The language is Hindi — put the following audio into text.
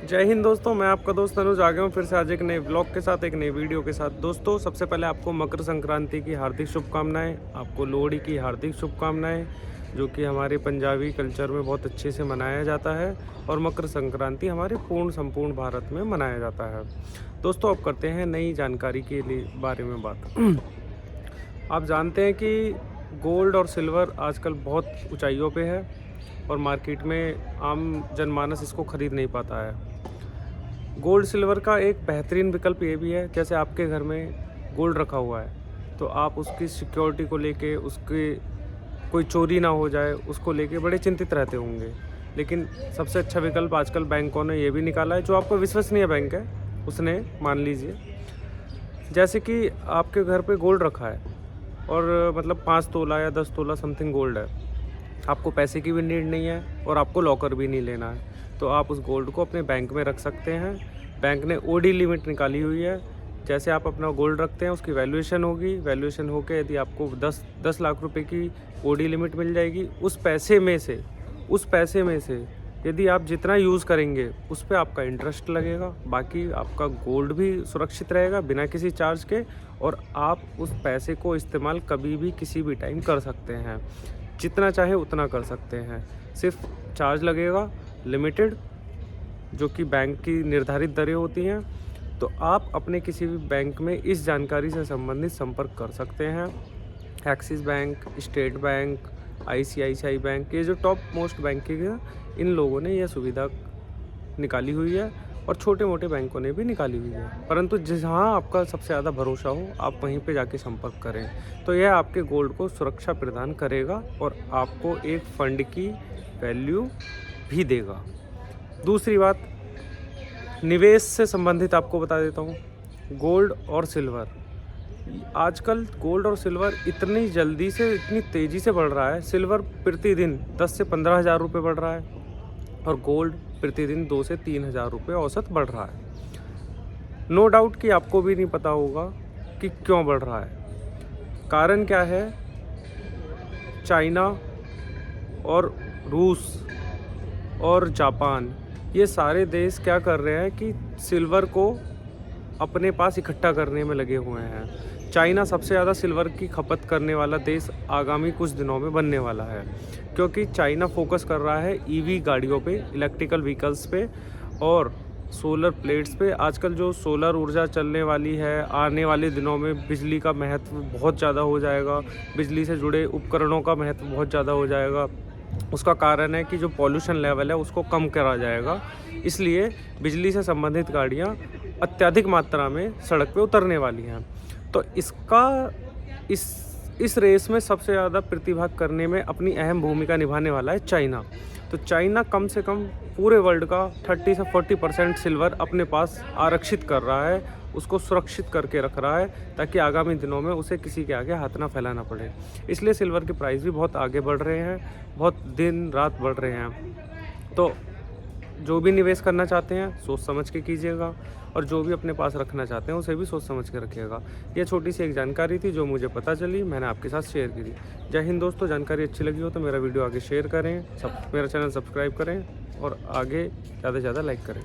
जय हिंद दोस्तों, मैं आपका दोस्त अनुज आ गया हूँ फिर से आज एक नए ब्लॉग के साथ, एक नई वीडियो के साथ। दोस्तों, सबसे पहले आपको मकर संक्रांति की हार्दिक शुभकामनाएं, आपको लोहड़ी की हार्दिक शुभकामनाएं, जो कि हमारे पंजाबी कल्चर में बहुत अच्छे से मनाया जाता है। और मकर संक्रांति हमारे संपूर्ण भारत में मनाया जाता है। दोस्तों, अब करते हैं नई जानकारी के लिए बारे में बात। आप जानते हैं कि गोल्ड और सिल्वर आजकल बहुत ऊंचाइयों पे है और मार्केट में आम जनमानस इसको खरीद नहीं पाता है। गोल्ड सिल्वर का एक बेहतरीन विकल्प ये भी है, जैसे आपके घर में गोल्ड रखा हुआ है तो आप उसकी सिक्योरिटी को लेके, उसके कोई चोरी ना हो जाए उसको लेके बड़े चिंतित रहते होंगे। लेकिन सबसे अच्छा विकल्प आजकल बैंकों ने ये भी निकाला है, जो आपका विश्वसनीय बैंक है उसने, मान लीजिए जैसे कि आपके घर पे गोल्ड रखा है और मतलब 5 तोला या 10 तोला समथिंग गोल्ड है, आपको पैसे की भी नीड नहीं है और आपको लॉकर भी नहीं लेना है, तो आप उस गोल्ड को अपने बैंक में रख सकते हैं। बैंक ने ओडी लिमिट निकाली हुई है। जैसे आप अपना गोल्ड रखते हैं उसकी वैल्यूएशन होगी, वैल्यूएशन होकर यदि आपको 10 लाख रुपए की ओडी लिमिट मिल जाएगी, उस पैसे में से यदि आप जितना यूज़ करेंगे उस पर आपका इंटरेस्ट लगेगा, बाकी आपका गोल्ड भी सुरक्षित रहेगा बिना किसी चार्ज के, और आप उस पैसे को इस्तेमाल कभी भी किसी भी टाइम कर सकते हैं, जितना चाहे उतना कर सकते हैं। सिर्फ चार्ज लगेगा लिमिटेड, जो कि बैंक की निर्धारित दरें होती हैं। तो आप अपने किसी भी बैंक में इस जानकारी से संबंधित संपर्क कर सकते हैं। Axis bank, state bank, ICICI bank, ये जो टॉप मोस्ट बैंकिंग है, इन लोगों ने यह सुविधा निकाली हुई है और छोटे मोटे बैंकों ने भी निकाली हुई है। परंतु जहाँ आपका सबसे ज़्यादा भरोसा हो आप वहीं पे जाके संपर्क करें, तो यह आपके गोल्ड को सुरक्षा प्रदान करेगा और आपको एक फ़ंड की वैल्यू भी देगा। दूसरी बात, निवेश से संबंधित आपको बता देता हूँ। गोल्ड और सिल्वर, आजकल गोल्ड और सिल्वर इतनी जल्दी से, इतनी तेज़ी से बढ़ रहा है। सिल्वर प्रतिदिन 10 से 15 हज़ार रुपये बढ़ रहा है और गोल्ड प्रतिदिन 2 से 3 हज़ार रुपये औसत बढ़ रहा है। नो डाउट कि आपको भी नहीं पता होगा कि क्यों बढ़ रहा है। कारण क्या है? चाइना और रूस और जापान, ये सारे देश क्या कर रहे हैं कि सिल्वर को अपने पास इकट्ठा करने में लगे हुए हैं। चाइना सबसे ज़्यादा सिल्वर की खपत करने वाला देश आगामी कुछ दिनों में बनने वाला है, क्योंकि चाइना फोकस कर रहा है ईवी गाड़ियों पे, इलेक्ट्रिकल व्हीकल्स पे और सोलर प्लेट्स पे। आजकल जो सोलर ऊर्जा चलने वाली है, आने वाले दिनों में बिजली का महत्व बहुत ज़्यादा हो जाएगा, बिजली से जुड़े उपकरणों का महत्व बहुत ज़्यादा हो जाएगा। उसका कारण है कि जो पॉल्यूशन लेवल है उसको कम करा जाएगा, इसलिए बिजली से संबंधित गाड़ियाँ अत्यधिक मात्रा में सड़क पे उतरने वाली हैं। तो इस रेस में सबसे ज़्यादा प्रतिभाग करने में अपनी अहम भूमिका निभाने वाला है चाइना। तो चाइना कम से कम पूरे वर्ल्ड का 30 से 40% सिल्वर अपने पास आरक्षित कर रहा है, उसको सुरक्षित करके रख रहा है, ताकि आगामी दिनों में उसे किसी के आगे हाथ ना फैलाना पड़े। इसलिए सिल्वर के प्राइस भी बहुत आगे बढ़ रहे हैं, बहुत दिन रात बढ़ रहे हैं। तो जो भी निवेश करना चाहते हैं सोच समझ के कीजिएगा, और जो भी अपने पास रखना चाहते हैं उसे भी सोच समझ के रखिएगा। ये छोटी सी एक जानकारी थी जो मुझे पता चली, मैंने आपके साथ शेयर की। जय हिंद दोस्तों, जानकारी अच्छी लगी हो तो मेरा वीडियो आगे शेयर करें, मेरा चैनल सब्सक्राइब करें और आगे ज़्यादा से ज़्यादा लाइक करें।